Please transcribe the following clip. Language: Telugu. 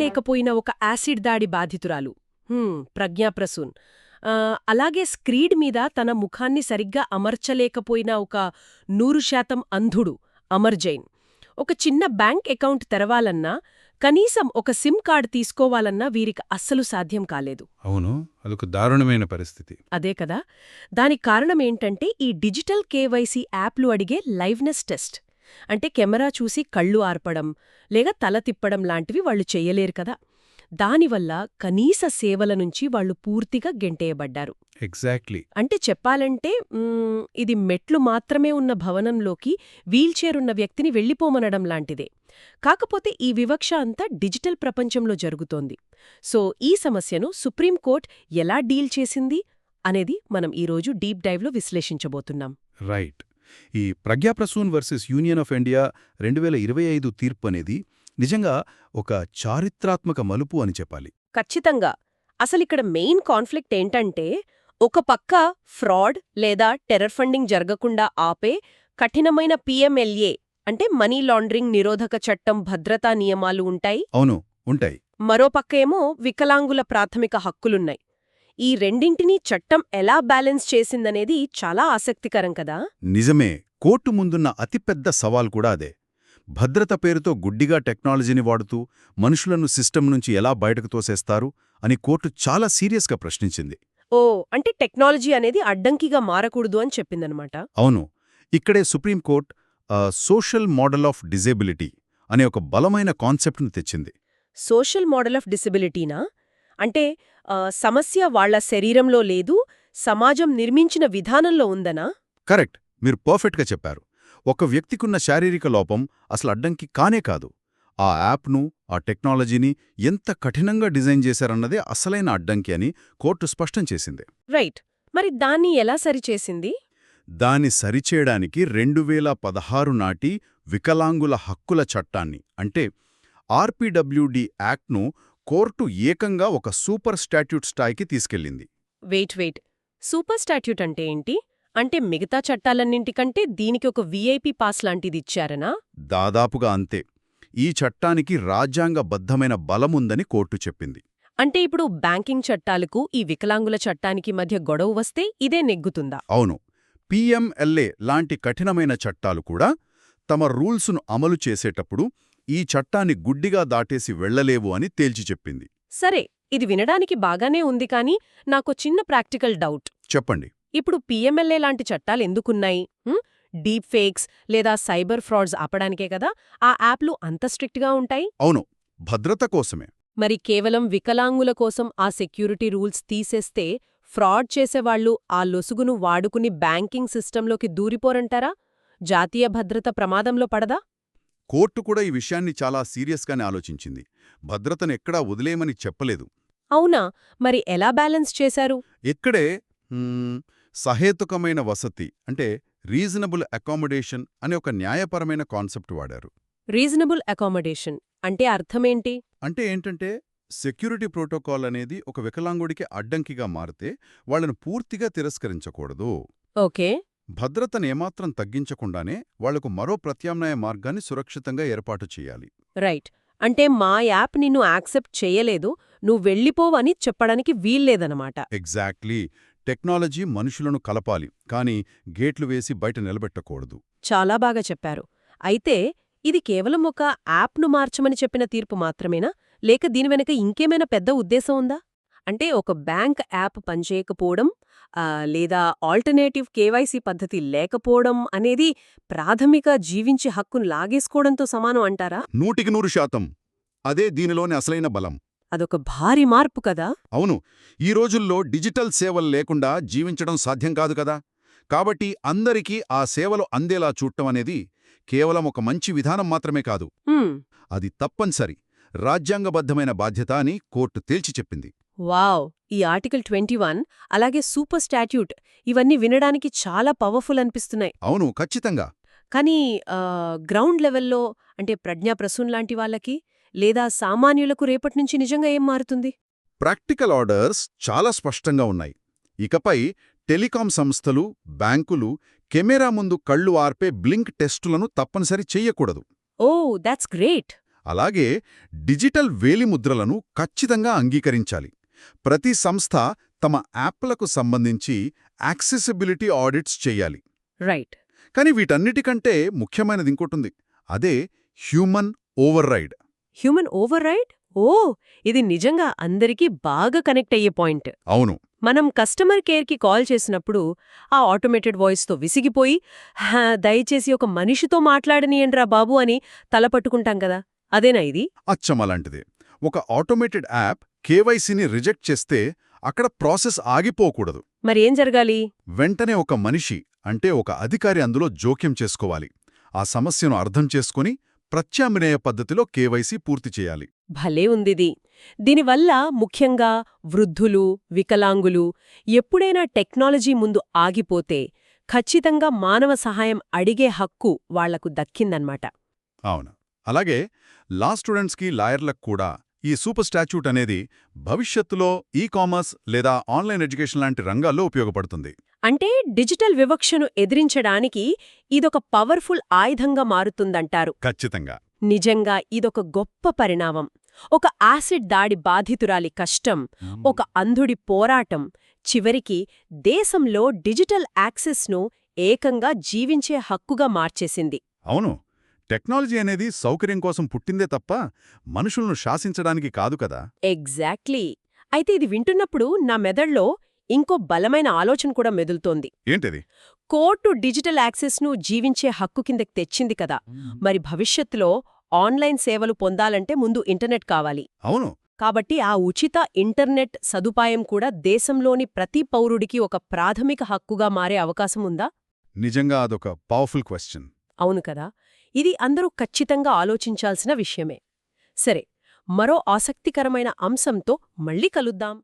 అమర్చలేకపోయిన ఒక యాసిడ్ దాడి బాధితురాలు ప్రజ్ఞాప్రసూన్. అలాగే స్క్రీడ్ మీద తన ముఖాన్ని సరిగ్గా అమర్చలేకపోయిన ఒక 100% అంధుడు అమర్ జైన్. ఒక చిన్న బ్యాంక్ అకౌంట్ తెరవాలన్నా, కనీసం ఒక సిమ్ కార్డ్ తీసుకోవాలన్నా వీరికి అస్సలు సాధ్యం కాలేదు. అవును, అదొక దారుణమైన పరిస్థితి. అదే కదా. దానికి కారణమేంటంటే ఈ డిజిటల్ కేవైసీ యాప్లు అడిగే లైవ్నెస్ టెస్ట్. అంటే కెమెరా చూసి కళ్ళు ఆర్పడం లేక తల తిప్పడం లాంటివి వాళ్లు చెయ్యలేరు కదా. దానివల్ల కనీస సేవల నుంచి వాళ్లు పూర్తిగా గెంటేయబడ్డారు. ఎగ్జాక్ట్లీ. అంటే చెప్పాలంటే ఇది మెట్లు మాత్రమే ఉన్న భవనంలోకి వీల్చైరున్న వ్యక్తిని వెళ్ళిపోమనడం లాంటిదే. కాకపోతే ఈ వివక్ష అంతా డిజిటల్ ప్రపంచంలో జరుగుతోంది. సో ఈ సమస్యను సుప్రీంకోర్టు ఎలా డీల్ చేసింది అనేది మనం ఈరోజు డీప్ డైవ్లో విశ్లేషించబోతున్నాం. రైట్. ఈ ప్రజ్ఞాప్రసూన్ వర్సెస్ యూనియన్ ఆఫ్ ఇండియా 2025 తీర్పు అనేది నిజంగా ఒక చారిత్రాత్మక మలుపు అని చెప్పాలి. ఖచ్చితంగా. అసలిక్కడ మెయిన్ కాన్ఫ్లిక్ట్ ఏంటంటే, ఒక పక్క ఫ్రాడ్ లేదా టెర్రర్ ఫండింగ్ జరగకుండా ఆపే కఠినమైన PMLA అంటే మనీ లాండరింగ్ నిరోధక చట్టం భద్రతా నియమాలు ఉంటాయి. అవును, ఉంటాయి. మరోపక్క ఏమో వికలాంగుల ప్రాథమిక హక్కులున్నాయి. ఈ రెండింటినీ చట్టం ఎలా బ్యాలెన్స్ చేసిందనేది చాలా ఆసక్తికరం కదా. నిజమే. కోర్టు ముందున్న అతిపెద్ద సవాల్ కూడా అదే. భద్రత పేరుతో గుడ్డిగా టెక్నాలజీని వాడుతూ మనుషులను సిస్టమ్ నుంచి ఎలా బయటకు తోసేస్తారు అని కోర్టు చాలా సీరియస్గా ప్రశ్నించింది. అంటే టెక్నాలజీ అనేది అడ్డంకిగా మారకూడదు అని చెప్పిందనమాట. అవును. ఇక్కడే Supreme Court social model of disability అనే ఒక బలమైన కాన్సెప్ట్ను తెచ్చింది. సోషల్ మోడల్ ఆఫ్ డిసెబిలిటీనా? అంటే సమస్య వాళ్ల శరీరంలో లేదు, సమాజం నిర్మించిన విధానంలో ఉందనా? కరెక్ట్, మీరు పర్ఫెక్ట్గా చెప్పారు. ఒక వ్యక్తికున్న శారీరక లోపం అసలు అడ్డంకి కానే కాదు. ఆ యాప్ను, ఆ టెక్నాలజీని ఎంత కఠినంగా డిజైన్ చేశారన్నదే అసలైన అడ్డంకి అని కోర్టు స్పష్టం చేసింది. రైట్. మరి దాన్ని ఎలా సరిచేసింది? దాన్ని సరిచేయడానికి 2016 నాటి వికలాంగుల హక్కుల చట్టాన్ని అంటే RPWD యాక్ట్ను కోర్టు ఏకంగా ఒక సూపర్ స్టాట్యూట్ స్థాయికి తీసుకెళ్లింది. వెయిట్. సూపర్ స్టాట్యూట్ అంటే ఏంటి? అంటే మిగతా చట్టాలన్నింటికంటే దీనికి ఒక VIP పాస్ లాంటిది ఇచ్చారనా? దాదాపుగా అంతే. ఈ చట్టానికి రాజ్యాంగబద్ధమైన బలముందని కోర్టు చెప్పింది. అంటే ఇప్పుడు బ్యాంకింగ్ చట్టాలకు ఈ వికలాంగుల చట్టానికి మధ్య గొడవ వస్తే ఇదే నెగ్గుతుందా? అవును. PMLA లాంటి కఠినమైన చట్టాలు కూడా తమ రూల్సును అమలు చేసేటప్పుడు ఈ చట్టాన్ని గుడ్డిగా దాటేసి వెళ్లలేవు అని తేల్చి చెప్పింది. సరే, ఇది వినడానికి బాగానే ఉంది, కానీ నాకో చిన్న ప్రాక్టికల్ డౌట్. చెప్పండి. ఇప్పుడు PMLA లాంటి చట్టాలు ఎందుకున్నాయి? డీప్ ఫేక్స్ లేదా సైబర్ ఫ్రాడ్స్ ఆపడానికే కదా ఆ యాప్లు అంత స్ట్రిక్ట్గా ఉంటాయి? అవును, భద్రత కోసమే. మరి కేవలం వికలాంగుల కోసం ఆ సెక్యూరిటీ రూల్స్ తీసేస్తే ఫ్రాడ్ చేసేవాళ్లు ఆ లొసుగును వాడుకుని బ్యాంకింగ్ సిస్టంలోకి దూరిపోరంటారా? జాతీయ భద్రత ప్రమాదంలో పడదా? కోర్టు కూడా ఈ విషయాన్ని చాలా సీరియస్గానే ఆలోచించింది. భద్రతను ఎక్కడా వదిలేయమని చెప్పలేదు. అవునా? మరి ఎలా బ్యాలెన్స్ చేశారు? ఇక్కడే సహేతుకమైన వసతి అంటే రీజనబుల్ అకామిడేషన్ అనే ఒక న్యాయపరమైన కాన్సెప్ట్ వాడారు. రీజనబుల్ అకామిడేషన్ అంటే అర్థమేంటి? అంటే ఏంటంటే సెక్యూరిటీ ప్రోటోకాల్ అనేది ఒక వికలాంగుడికి అడ్డంకిగా మారితే వాళ్లను పూర్తిగా తిరస్కరించకూడదు. ఓకే. భద్రతను ఏమాత్రం తగ్గించకుండానే వాళ్లకు మరో ప్రత్యామ్నాయ మార్గాన్ని సురక్షితంగా ఏర్పాటు చేయాలి. రైట్. అంటే మా యాప్ నిన్ను యాక్సెప్ట్ చేయలేదు, నువ్వు వెళ్ళిపోవని చెప్పడానికి వీల్లేదనమాట. ఎగ్జాక్ట్లీ. టెక్నాలజీ మనుషులను కలపాలి, కానీ గేట్లు వేసి బయట నిలబెట్టకూడదు. చాలా బాగా చెప్పారు. అయితే ఇది కేవలం ఒక యాప్ను మార్చమని చెప్పిన తీర్పు మాత్రమేనా, లేక దీని వెనక ఇంకేమైనా పెద్ద ఉద్దేశం ఉందా? అంటే ఒక బ్యాంక్ యాప్ పనిచేయకపోవడం లేదా ఆల్టర్నేటివ్ కేవైసీ పద్ధతి లేకపోవడం అనేది ప్రాథమిక జీవించి హక్కును లాగేసుకోవడంతో సమానం అంటారా? 100% అదే దీనిలోని అసలైన బలం. అదొక భారీ మార్పు కదా. అవును. ఈ రోజుల్లో డిజిటల్ సేవలు లేకుండా జీవించడం సాధ్యం కాదు కదా. కాబట్టి అందరికీ ఆ సేవలు అందేలా చూడటం అనేది కేవలం ఒక మంచి విధానం మాత్రమే కాదు, అది తప్పనిసరి రాజ్యాంగబద్ధమైన బాధ్యత అని కోర్టు తేల్చి చెప్పింది. వావ్! ఈ ఆర్టికల్ 21 అలాగే సూపర్ స్టాట్యూట్ ఇవన్నీ వినడానికి చాలా పవర్ఫుల్ అనిపిస్తున్నాయి. అవును, ఖచ్చితంగా. కానీ గ్రౌండ్ లెవెల్లో అంటే ప్రజ్ఞాప్రసూన్ లాంటి వాళ్ళకి లేదా సామాన్యులకు రేపటినుంచి నిజంగా ఏం మారుతుంది? ప్రాక్టికల్ ఆర్డర్స్ చాలా స్పష్టంగా ఉన్నాయి. ఇకపై టెలికాం సంస్థలు, బ్యాంకులు కెమెరా ముందు కళ్ళు ఆర్పే బ్లింక్ టెస్టులను తప్పనిసరి చెయ్యకూడదు. ఓ, దాట్స్ గ్రేట్. అలాగే డిజిటల్ వేలిముద్రలను ఖచ్చితంగా అంగీకరించాలి. ప్రతి సంస్థ తమ యాప్లకు సంబంధించి యాక్సెసిబిలిటీ ఆడిట్స్ చెయ్యాలి. రైట్. కానీ వీటన్నిటికంటే ముఖ్యమైనది ఇంకోటుంది. అదే human override. Human override? ఓ, ఇది నిజంగా అందరికీ బాగా కనెక్ట్ అయ్యే పాయింట్. అవును. మనం కస్టమర్ కేర్కి కాల్ చేసినప్పుడు ఆ ఆటోమేటెడ్ వాయిస్తో విసిగిపోయి దయచేసి ఒక మనిషితో మాట్లాడనీయండ్రా బాబు అని తలపట్టుకుంటాం కదా, అదేనా ఇది? అచ్చమలాంటిదే. ఒక ఆటోమేటెడ్ యాప్ కేవైసీని రిజెక్ట్ చేస్తే అక్కడ ప్రాసెస్ ఆగిపోకూడదు. మరి ఏం జరగాలి? వెంటనే ఒక మనిషి అంటే ఒక అధికారి అందులో జోక్యం చేసుకోవాలి. ఆ సమస్యను అర్థం చేసుకుని ప్రత్యామ్నాయ పద్ధతిలో కేవైసీ పూర్తి చేయాలి. భలే ఉందిది. దీనివల్ల ముఖ్యంగా వృద్ధులు, వికలాంగులు ఎప్పుడైనా టెక్నాలజీ ముందు ఆగిపోతే ఖచ్చితంగా మానవ సహాయం అడిగే హక్కు వాళ్లకు దక్కిందన్నమాట. అవును. అలాగే లా స్టూడెంట్స్కి, లాయర్లకు కూడా ఈ సూపర్ స్టాచ్యూట్ అనేది భవిష్యత్తులో కామర్స్ లేదా ఆన్లైన్ ఎడ్యుకేషన్ లాంటి రంగాల్లో ఉపయోగపడుతుంది. అంటే డిజిటల్ వివక్షను ఎదిరించడానికి ఇదొక పవర్ఫుల్ ఆయుధంగా మారుతుందంటారు. ఖచ్చితంగా. నిజంగా ఇదొక గొప్ప పరిణామం. ఒక యాసిడ్ దాడి బాధితురాలి కష్టం, ఒక అంధుడి పోరాటం చివరికి దేశంలో డిజిటల్ యాక్సెస్ను ఏకంగా జీవించే హక్కుగా మార్చేసింది. అవును. టెక్నాలజీ అనేది సౌకర్యం కోసం పుట్టిందే తప్ప మనుషులను శాసించడానికి కాదు కదా. ఎగ్జాక్ట్లీ. అయితే ఇది వింటున్నప్పుడు నా మెదడులో ఇంకో బలమైన ఆలోచన కూడా మెదులుతోంది. ఏంటది? కోర్టు డిజిటల్ యాక్సెస్ను జీవించే హక్కు కిందకి తెచ్చింది కదా, మరి భవిష్యత్తులో ఆన్లైన్ సేవలు పొందాలంటే ముందు ఇంటర్నెట్ కావాలి. అవును. కాబట్టి ఆ ఉచిత ఇంటర్నెట్ సదుపాయం కూడా దేశంలోని ప్రతి పౌరుడికి ఒక ప్రాథమిక హక్కుగా మారే అవకాశం ఉందా? నిజంగా అదొక పవర్ఫుల్ క్వశ్చన్. అవును కదా. ఇది అందరూ ఖచ్చితంగా ఆలోచించాల్సిన విషయమే. సరే, మరో ఆసక్తికరమైన అంశంతో మళ్ళీ కలుద్దాం.